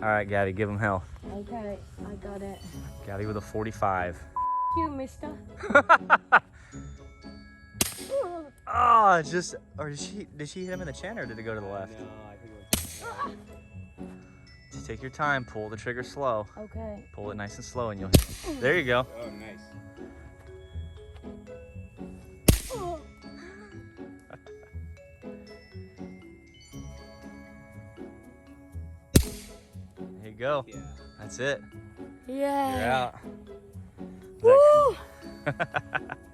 All right, Gabby, give him hell. Okay, I got it. Gabby with a 45. You, mister. Oh, just, or did she hit him in the chin or did it go to the left? No, I think it was. Just take your time, pull the trigger slow. Okay. Pull it nice and slow and you'll, there you go. Oh, nice. There you go. Yeah. That's it. Yeah. You're out. Woo!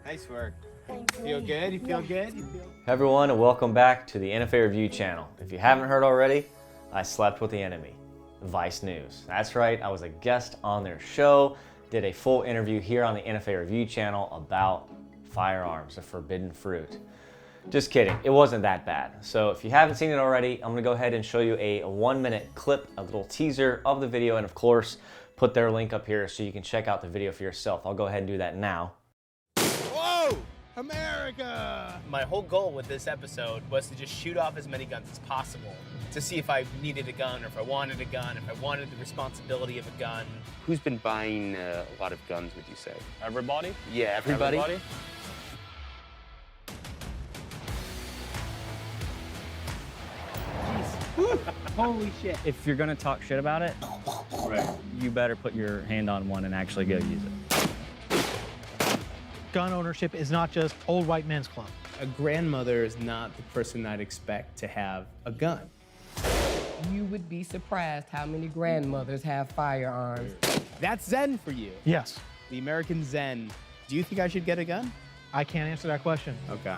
Nice work. Thank Feel you. good? You feel good? You feel? Hey everyone, and welcome back to the NFA Review channel. If you haven't heard already, I slept with the enemy, Vice News. That's right, I was a guest on their show, did a full interview here on the NFA Review channel about firearms, the forbidden fruit. Just kidding, it wasn't that bad. So if you haven't seen it already, I'm gonna go ahead and show you a 1-minute clip, a little teaser of the video, and of course, put their link up here so you can check out the video for yourself. I'll go ahead and do that now. Whoa! America! My whole goal with this episode was to just shoot off as many guns as possible to see if I needed a gun or if I wanted a gun, if I wanted the responsibility of a gun. Who's been buying a lot of guns, would you say? Everybody? Yeah, everybody? Holy shit. If you're gonna talk shit about it, you better put your hand on one and actually go use it. Gun ownership is not just old white men's club. A grandmother is not the person I'd expect to have a gun. You would be surprised how many grandmothers have firearms. That's Zen for you. Yes. The American Zen. Do you think I should get a gun? I can't answer that question. Okay.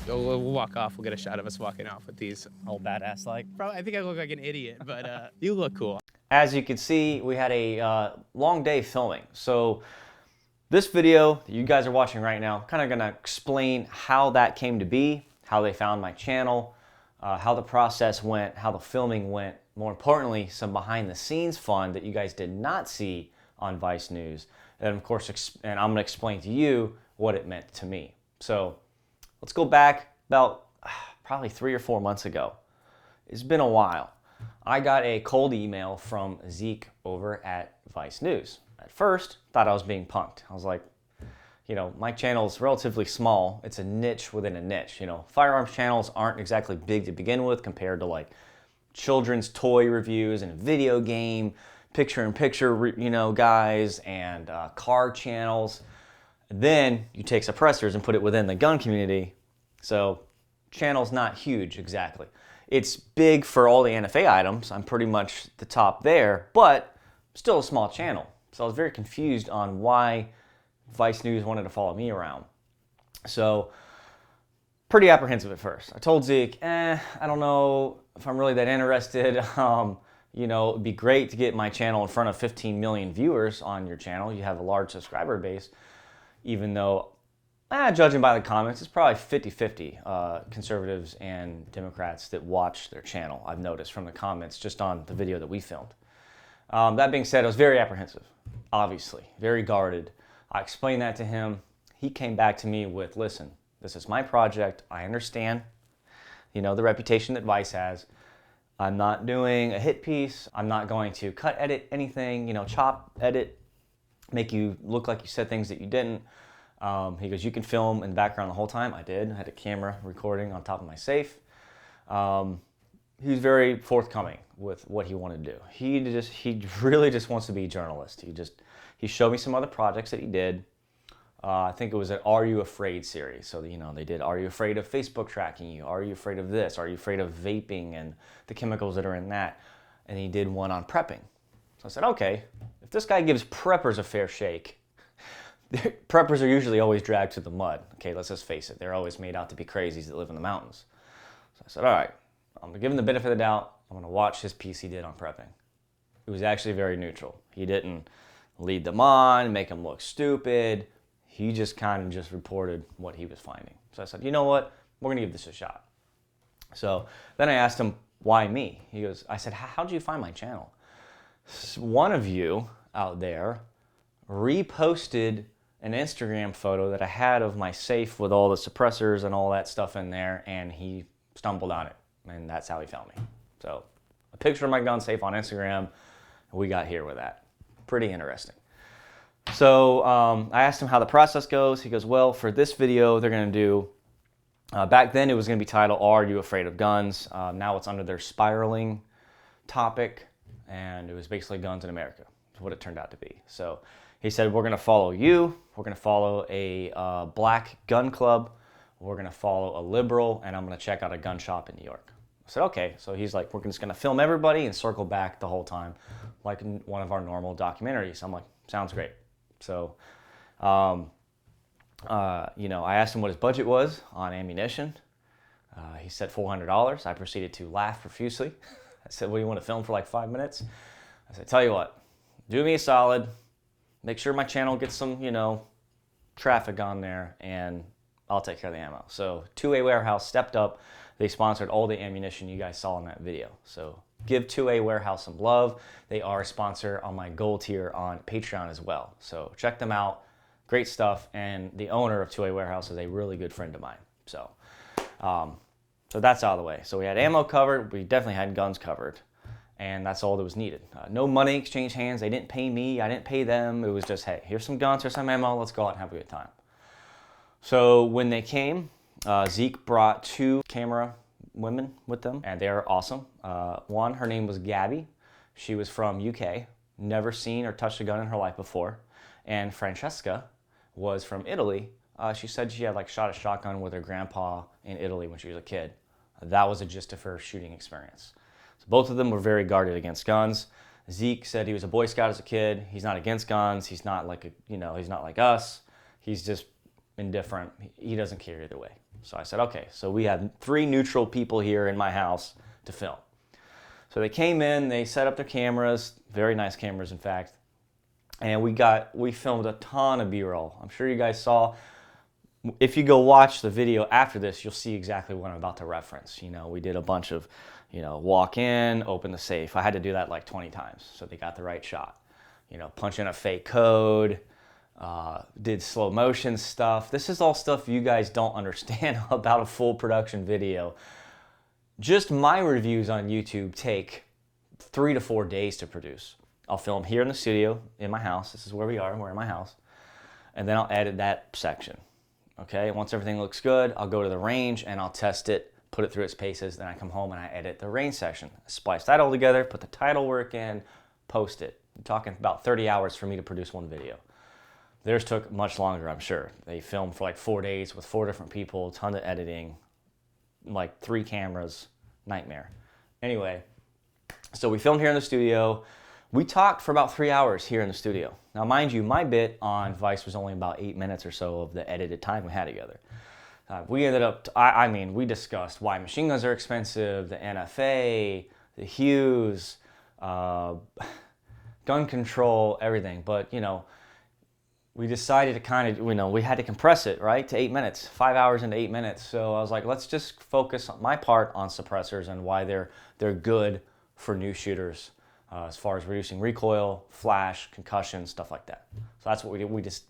We'll walk off. We'll get a shot of us walking off with these. All badass like. Probably, I think I look like an idiot, but you look cool. As you can see, we had a long day filming. So this video that you guys are watching right now, kind of gonna explain how that came to be, how they found my channel, how the process went, how the filming went, more importantly, some behind the scenes fun that you guys did not see on Vice News. And of course, and I'm gonna explain to you what it meant to me. So let's go back about probably 3 or 4 months ago. It's been a while. I got a cold email from Zeke over at Vice News. At first, thought I was being punked. I was like, you know, my channel is relatively small. It's a niche within a niche. You know, firearms channels aren't exactly big to begin with compared to like children's toy reviews and video game, picture-in-picture, you know, guys, and car channels. Then you take suppressors and put it within the gun community. So channel's not huge exactly. It's big for all the NFA items. I'm pretty much the top there, but still a small channel. So I was very confused on why Vice News wanted to follow me around. So pretty apprehensive at first. I told Zeke, I don't know if I'm really that interested. You know, it'd be great to get my channel in front of 15 million viewers on your channel. You have a large subscriber base, even though, judging by the comments, it's probably 50-50 conservatives and Democrats that watch their channel, I've noticed from the comments just on the video that we filmed. That being said, I was very apprehensive, obviously, very guarded. I explained that to him. He came back to me with, listen, this is my project. I understand, you know, the reputation that Vice has. I'm not doing a hit piece. I'm not going to cut, edit anything, you know, chop, edit, make you look like you said things that you didn't. He goes, you can film in the background the whole time. I did. I had a camera recording on top of my safe. He was very forthcoming with what he wanted to do. He really just wants to be a journalist. He showed me some other projects that he did. I think it was an Are You Afraid series. So, you know, they did Are You Afraid of Facebook tracking you? Are you afraid of this? Are you afraid of vaping and the chemicals that are in that? And he did one on prepping. So I said, okay, if this guy gives preppers a fair shake, preppers are usually always dragged through the mud. Okay, let's just face it. They're always made out to be crazies that live in the mountains. So I said, all right, I'm gonna give him the benefit of the doubt. I'm gonna watch his piece he did on prepping. It was actually very neutral. He didn't lead them on, make them look stupid. He just kind of just reported what he was finding. So I said, you know what? We're gonna give this a shot. So then I asked him, why me? He goes, I said, how did you find my channel? One of you out there reposted an Instagram photo that I had of my safe with all the suppressors and all that stuff in there, and he stumbled on it, and that's how he found me. So a picture of my gun safe on Instagram, We got here with that. Pretty interesting. So I asked him how the process goes. He goes, well, for this video, they're going to do, back then it was going to be titled, Are You Afraid of Guns? Now it's under their spiraling topic, and it was basically guns in America, is what it turned out to be. So he said, we're going to follow you. We're going to follow a black gun club. We're going to follow a liberal, and I'm going to check out a gun shop in New York. I said, okay. So he's like, we're just going to film everybody and circle back the whole time, like in one of our normal documentaries. I'm like, sounds great. So, you know, I asked him what his budget was on ammunition. He said $400. I proceeded to laugh profusely. I said, what do you want to film for like 5 minutes? I said, tell you what, do me a solid. Make sure my channel gets some, you know, traffic on there, and I'll take care of the ammo. So 2A Warehouse stepped up. They sponsored all the ammunition you guys saw in that video. So give 2A Warehouse some love. They are a sponsor on my gold tier on Patreon as well. So check them out. Great stuff. And the owner of 2A Warehouse is a really good friend of mine. So, so that's out of the way. So we had ammo covered. We definitely had guns covered. And that's all that was needed. No money exchanged hands. They didn't pay me. I didn't pay them. It was just, hey, here's some guns, here's some ammo. Let's go out and have a good time. So when they came, Zeke brought 2 camera women with them, and they are awesome. One, her name was Gabby. She was from UK, never seen or touched a gun in her life before. And Francesca was from Italy. She said she had like shot a shotgun with her grandpa in Italy when she was a kid. That was the gist of her shooting experience. So both of them were very guarded against guns. Zeke said he was a Boy Scout as a kid. He's not against guns. He's not like a, you know, he's not like us. He's just indifferent. He doesn't care either way. So I said, okay, so we have 3 neutral people here in my house to film. So they came in, they set up their cameras, very nice cameras in fact, and we filmed a ton of B-roll. I'm sure you guys saw. If you go watch the video after this, you'll see exactly what I'm about to reference. You know, we did a bunch of, you know, walk in, open the safe. I had to do that like 20 times so they got the right shot. You know, punch in a fake code, did slow motion stuff. This is all stuff you guys don't understand about a full production video. Just my reviews on YouTube take 3 to 4 days to produce. I'll film here in the studio, in my house. This is where we are, we're in my house. And then I'll edit that section. Okay, once everything looks good, I'll go to the range and I'll test it, put it through its paces, then I come home and I edit the range section. I splice that all together, put the title work in, post it. I'm talking about 30 hours for me to produce one video. Theirs took much longer, I'm sure. They filmed for like 4 days with 4 different people, ton of editing, like 3 cameras, nightmare. Anyway, so we filmed here in the studio. We talked for about 3 hours here in the studio. Now, mind you, my bit on Vice was only about 8 minutes or so of the edited time we had together. We ended up, I mean, we discussed why machine guns are expensive, the NFA, the Hughes, gun control, everything. But, you know, we decided to kind of, you know, we had to compress it, right, to 8 minutes, 5 hours into 8 minutes. So I was like, let's just focus on my part on suppressors and why they're good for new shooters as far as reducing recoil, flash, concussion, stuff like that. So that's what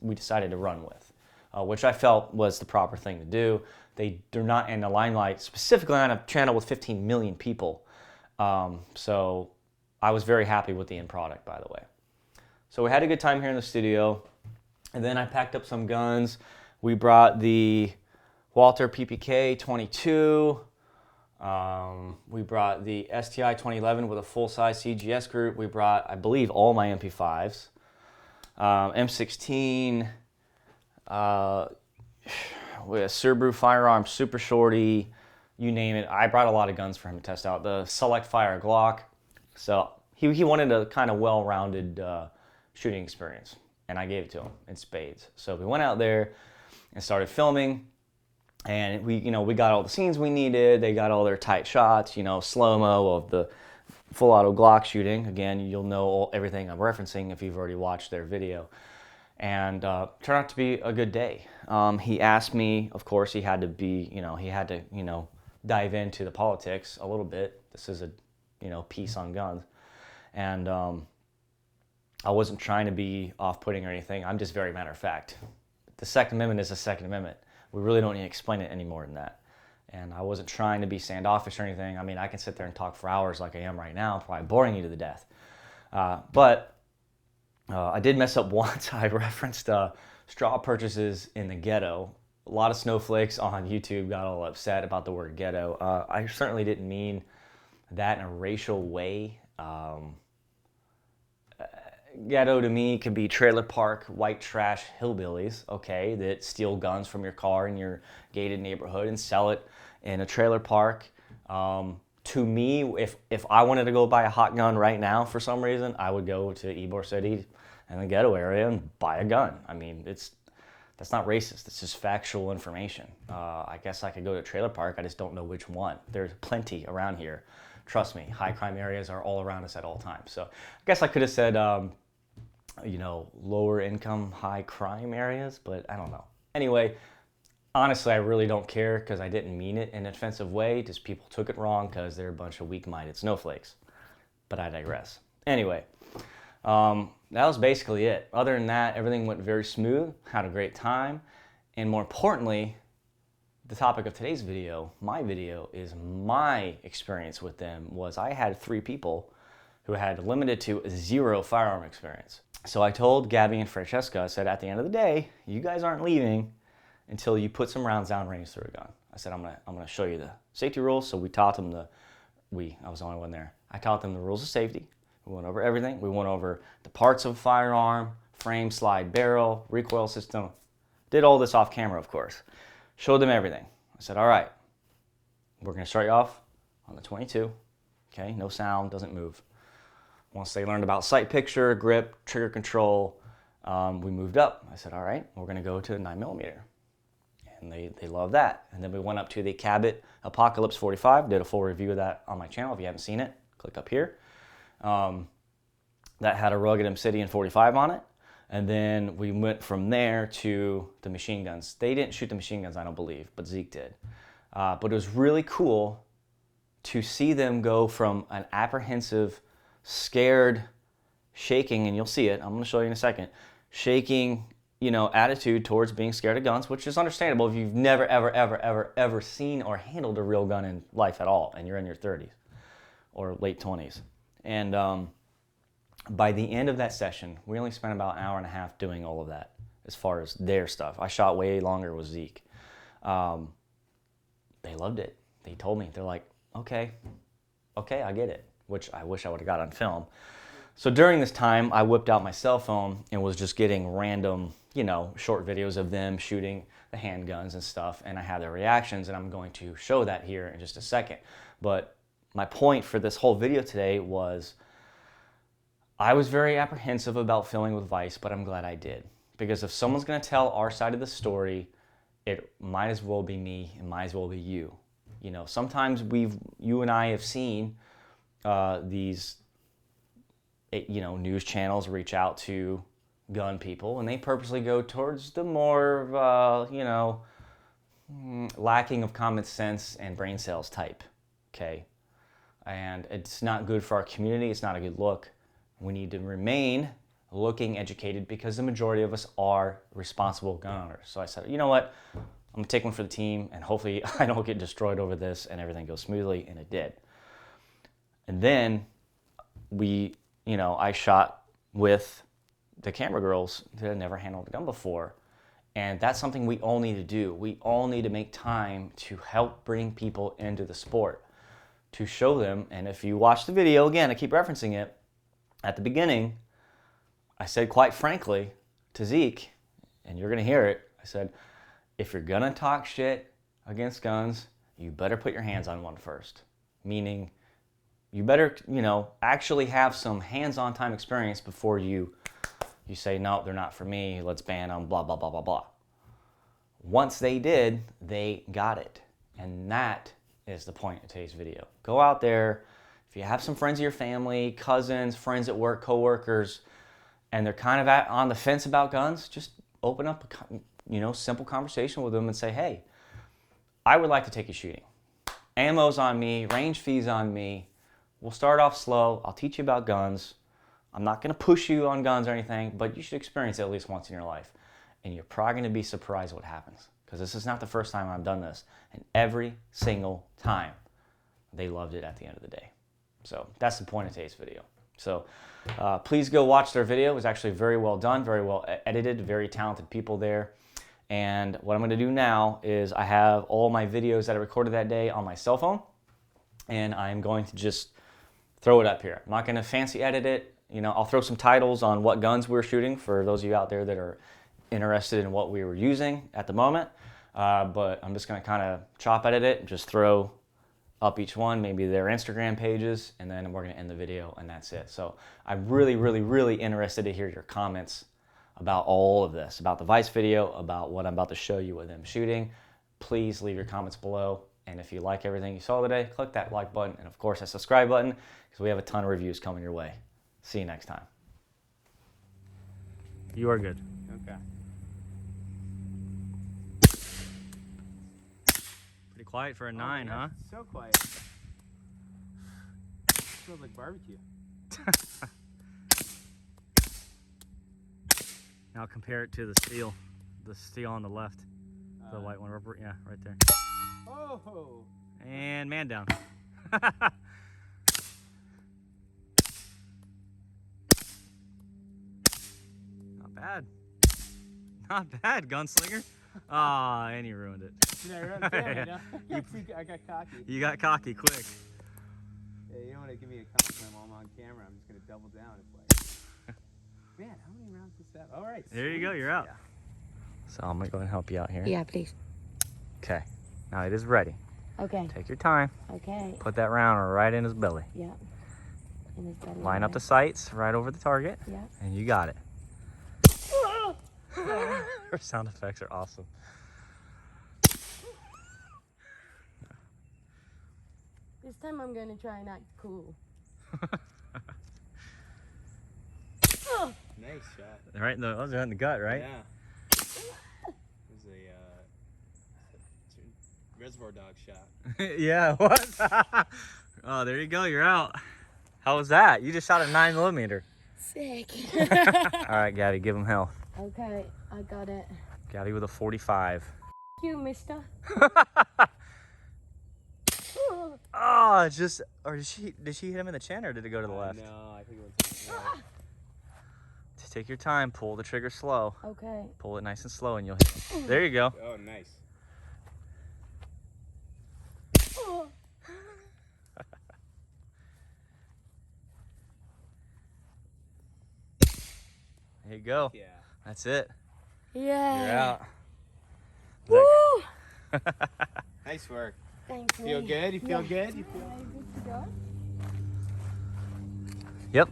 we decided to run with, which I felt was the proper thing to do. They're not in the limelight, specifically on a channel with 15 million people. So I was very happy with the end product, by the way. So we had a good time here in the studio. And then I packed up some guns. We brought the Walther PPK 22. We brought the STI 2011 with a full-size CGS group. We brought, I believe, all my MP5s. M16, with a Subaru firearm, super shorty, you name it. I brought a lot of guns for him to test out. The Select Fire Glock. So he wanted a kind of well-rounded shooting experience, and I gave it to him in spades. So we went out there and started filming, and we got all the scenes we needed. They got all their tight shots, you know, slow-mo of the full auto Glock shooting. Again, you'll know everything I'm referencing if you've already watched their video. And turned out to be a good day. He asked me, of course, he had to dive into the politics a little bit. This is a, piece on guns. And I wasn't trying to be off-putting or anything. I'm just very matter of fact. The Second Amendment is the Second Amendment. We really don't need to explain it any more than that. And I wasn't trying to be standoffish or anything. I mean, I can sit there and talk for hours like I am right now, probably boring you to the death. But I did mess up once. I referenced straw purchases in the ghetto. A lot of snowflakes on YouTube got all upset about the word ghetto. I certainly didn't mean that in a racial way. Ghetto to me could be trailer park, white trash hillbillies, okay, that steal guns from your car in your gated neighborhood and sell it in a trailer park. To me, if I wanted to go buy a hot gun right now for some reason, I would go to Ybor City in the ghetto area and buy a gun. I mean, that's not racist. It's just factual information. I guess I could go to a trailer park. I just don't know which one. There's plenty around here. Trust me, high crime areas are all around us at all times. So I guess I could have said, lower income, high crime areas, but I don't know. Anyway, honestly, I really don't care because I didn't mean it in an offensive way. Just people took it wrong because they're a bunch of weak-minded snowflakes. But I digress. Anyway, that was basically it. Other than that, everything went very smooth, had a great time, and more importantly, the topic of today's video, my video, is my experience with them was I had 3 people who had limited to 0 firearm experience. So I told Gabby and Francesca, I said, at the end of the day, you guys aren't leaving until you put some rounds down range through a gun. I said, I'm gonna show you the safety rules. So we taught them I was the only one there. I taught them the rules of safety. We went over everything. We went over the parts of a firearm, frame, slide, barrel, recoil system. Did all this off camera, of course. Showed them everything. I said, all right, we're gonna start you off on the 22. Okay, no sound, doesn't move. Once they learned about sight picture, grip, trigger control, we moved up. I said, all right, we're gonna go to 9mm. And they love that. And then we went up to the Cabot Apocalypse 45, did a full review of that on my channel. If you haven't seen it, click up here. That had a rugged Obsidian 45 on it. And then we went from there to the machine guns. They didn't shoot the machine guns, I don't believe, but Zeke did. But it was really cool to see them go from an apprehensive, scared, shaking, and you'll see it, I'm gonna show you in a second, shaking, attitude towards being scared of guns, which is understandable if you've never, ever seen or handled a real gun in life at all, and you're in your 30s or late 20s. And by the end of that session, we only spent about an hour and a half doing all of that as far as their stuff. I shot way longer with Zeke. They loved it. They told me, they're like, okay, I get it, which I wish I would have got on film. So during this time, I whipped out my cell phone and was just getting random, short videos of them shooting the handguns and stuff, and I had their reactions, and I'm going to show that here in just a second. But my point for this whole video today was I was very apprehensive about filming with Vice, but I'm glad I did. Because if someone's gonna tell our side of the story, it might as well be me, it might as well be you. Sometimes you and I have seen these news channels reach out to gun people, and they purposely go towards the more lacking of common sense and brain cells type, okay? And it's not good for our community, it's not a good look. We need to remain looking educated because the majority of us are responsible gun owners. So I said, you know what, I'm gonna take one for the team, and hopefully I don't get destroyed over this and everything goes smoothly, and it did. And then I shot with the camera girls that had never handled a gun before. And that's something we all need to do. We all need to make time to help bring people into the sport, to show them. And if you watch the video, again, I keep referencing it, at the beginning, I said quite frankly to Zeke, and you're gonna hear it, I said, if you're gonna talk shit against guns, you better put your hands on one first. Meaning, you better, actually have some hands-on time experience before you say, no, they're not for me, let's ban them, blah, blah, blah, blah, blah. Once they did, they got it. And that is the point of today's video. Go out there, if you have some friends of your family, cousins, friends at work, coworkers, and they're kind of on the fence about guns, just open up a simple conversation with them and say, hey, I would like to take you shooting. Ammo's on me, range fees on me. We'll start off slow. I'll teach you about guns. I'm not going to push you on guns or anything, but you should experience it at least once in your life. And you're probably going to be surprised what happens, because this is not the first time I've done this. And every single time, they loved it at the end of the day. So that's the point of today's video. So please go watch their video. It was actually very well done, very well edited, very talented people there. And what I'm going to do now is I have all my videos that I recorded that day on my cell phone, and I'm going to just throw it up here. I'm not going to fancy edit it. You know, I'll throw some titles on what guns we're shooting for those of you out there that are interested in what we were using at the moment. But I'm just going to kind of chop edit it and just throw up each one, maybe their Instagram pages, and then we're going to end the video, and that's it. So I'm really, really, really interested to hear your comments about all of this, about the Vice video, about what I'm about to show you with them shooting. Please leave your comments below. And if you like everything you saw today, click that like button, and of course that subscribe button, because we have a ton of reviews coming your way. See you next time. You are good. Okay. Pretty quiet for a 9, huh? So quiet. Smells like barbecue. Now compare it to the steel on the left, the white one, yeah, right there. Oh! And man down. Not bad. Not bad, gunslinger. Ah, and you ruined it. Did I run? Damn it, huh? I got cocky. You got cocky quick. Hey, you don't want to give me a compliment while I'm on camera. I'm just going to double down. It's like, man, how many rounds is that? All right. There you go, you're out. Yeah. So I'm gonna go and help you out here. Yeah, please. Okay, now it is ready. Okay. Take your time. Okay. Put that round right in his belly. Yeah. And it's got Line up the sights right over the target. Yeah. And you got it. Her sound effects are awesome. This time I'm gonna try and act cool. Nice shot. Right in the gut, right? Yeah. It was a reservoir dog shot. Yeah, what? Oh, there you go, you're out. How was that? You just shot a 9mm. Sick. All right, Gabby, give him hell. Okay, I got it. Gabby with a 45. Thank you, mister. Oh, it's just, or did she hit him in the chin, or did it go to the left? No, I think it went to the right. Just take your time, pull the trigger slow. Okay. Pull it nice and slow and you'll hit it. There you go. Oh, nice. There you go. Yeah. That's it. Yeah. You're out. Woo! Nice work. Thanks, Feel man. good? You feel Yeah. good? You feel... Are you good to go? Yep.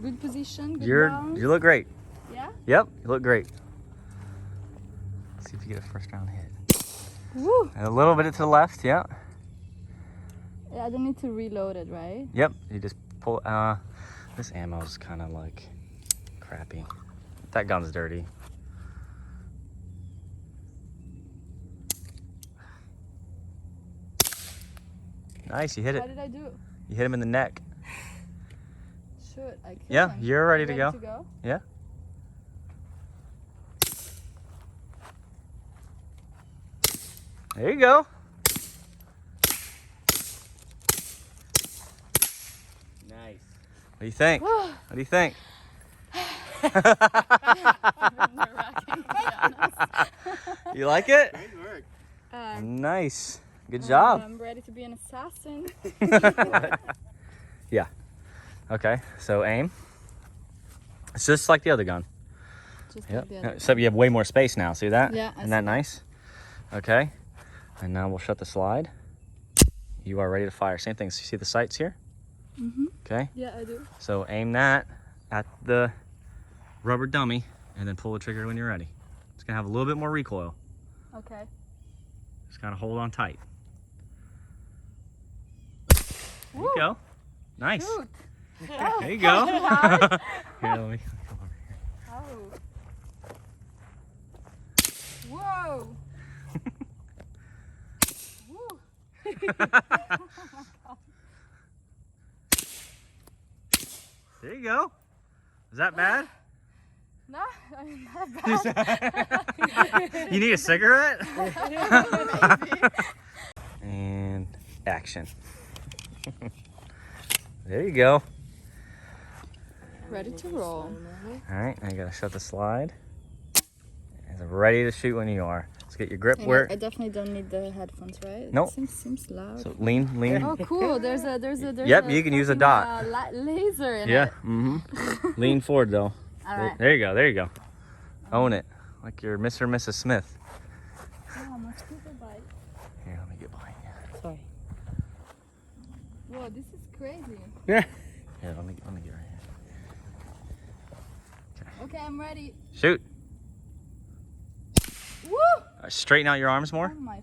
Good position, good You look great. Yeah? Yep, you look great. Let's see if you get a first round hit. Woo! A little bit to the left, yeah. Yeah, I don't need to reload it, right? Yep, you just pull, this ammo's kind of like crappy. That gun's dirty. Nice, you hit it. What did I do? You hit him in the neck. Shoot, I killed Yeah, him. you're ready You to go. Yeah. There you go. Nice. What do you think? What do you think? You like it? Great work. Nice. Good job. I'm ready to be an assassin. Yeah. Okay, so aim. It's just like the other gun. Just Yep. like the other. Except you have way more space now. See that? Yeah, I Isn't that see. nice? Okay. And now we'll shut the slide. You are ready to fire. Same thing. So you see the sights here? Mhm. Okay. Yeah, I do. So aim that at the rubber dummy and then pull the trigger when you're ready. It's gonna have a little bit more recoil. Okay. Just kind of hold on tight. There you go. Nice. Shoot. There you go. Here, let me come over here. Oh. Whoa. Woo. There you go. Is that bad? No, I mean, not bad. You need a cigarette? And action. There you go. Ready to roll. All right, now you gotta shut the slide. And ready to shoot when you are. Let's get your grip And where. I definitely don't need the headphones, right? Nope. Seems loud. So lean. Oh, cool. There's Yep, a you can use a fucking, dot. laser in Yeah. it. Mm-hmm. Lean forward though. All right. There you go. There you go. Own it, like you're Mr. and Mrs. Smith. Oh, my scooter bike. Here, let me get behind you. Sorry. Whoa, this is crazy. Here, let me get right here. Okay, I'm ready. Shoot. Woo! Straighten out your arms more. Oh my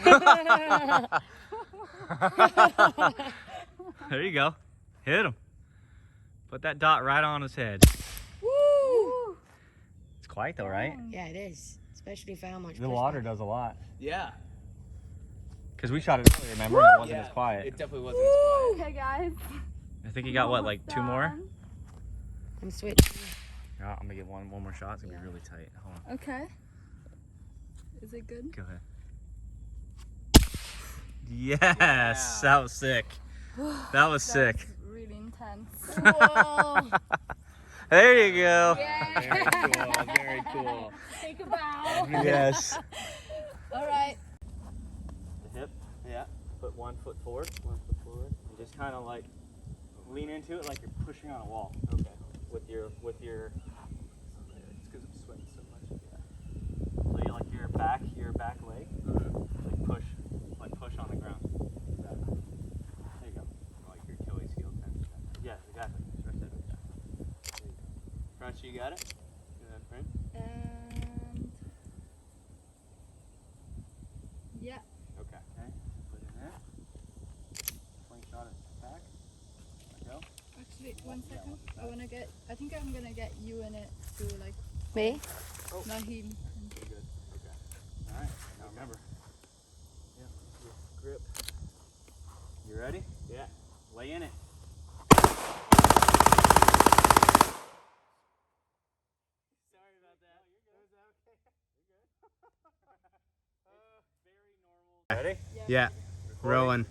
fucking god. There you go. Hit him. Put that dot right on his head. Woo! It's quiet though, right? Yeah, it is. Especially for how much The water does a lot. Yeah. Because we shot it earlier, remember? And it wasn't as quiet. It definitely wasn't as quiet. Okay, guys. I think you got what, like 2 more? Done. I'm switching. Yeah, I'm gonna get one more shot. It's gonna be really tight. Hold on. Okay. Is it good? Go ahead. Yes, that was sick. That was sick. That's really intense. Whoa! There you go. Very cool. Very cool. Take a bow. Yes. All right. The hip, yeah. Put 1 foot forward, 1 foot forward, and just kind of like lean into it like you're pushing on a wall. Okay. With your. It's because I'm sweating so much. Yeah. So you like your back leg, like push on the ground. There you go. Like your Achilles heel kind of stuff. Yeah, exactly. Right there. There you go. Front, you got it. Go ahead, friend. And yeah. Okay. Put it in there. Slingshot it back. Let go. Actually, 1 second. I think I'm gonna get you in it to like. Me? Not him. Good. Okay. All right. Now remember. Yeah. Grip. You ready? Yeah. Lay in it. Sorry about that. You're good. Very normal. Ready? Yeah. Rowan.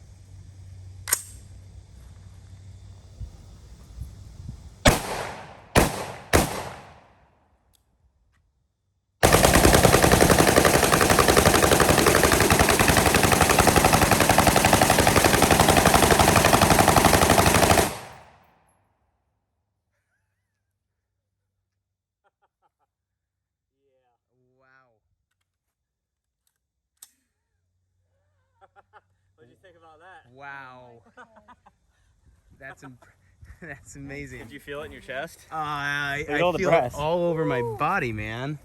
What'd you think about that? Wow. That's amazing. Did you feel it in your chest? I at all the feel breath. it all over my body, man.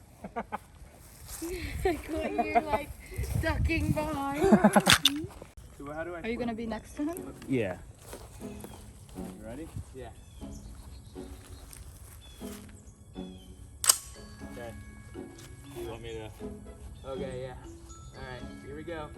You're like ducking behind. So how do I? Are you gonna be next to him? Yeah. You ready? Yeah. Okay. You want me to? Okay. Yeah. All right. Here we go.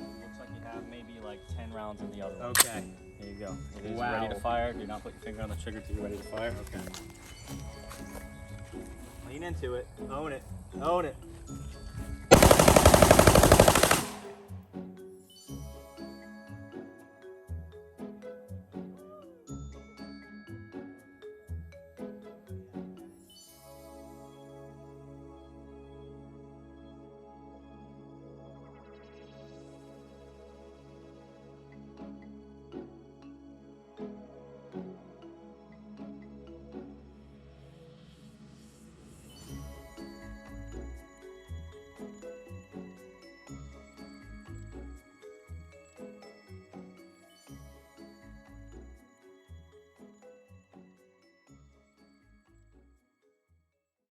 Looks like you have maybe like 10 rounds in the other one. Okay. There you go. It is Wow. ready to fire. Do not put your finger on the trigger till you're ready to fire. Okay. Lean into it. Own it. Own it.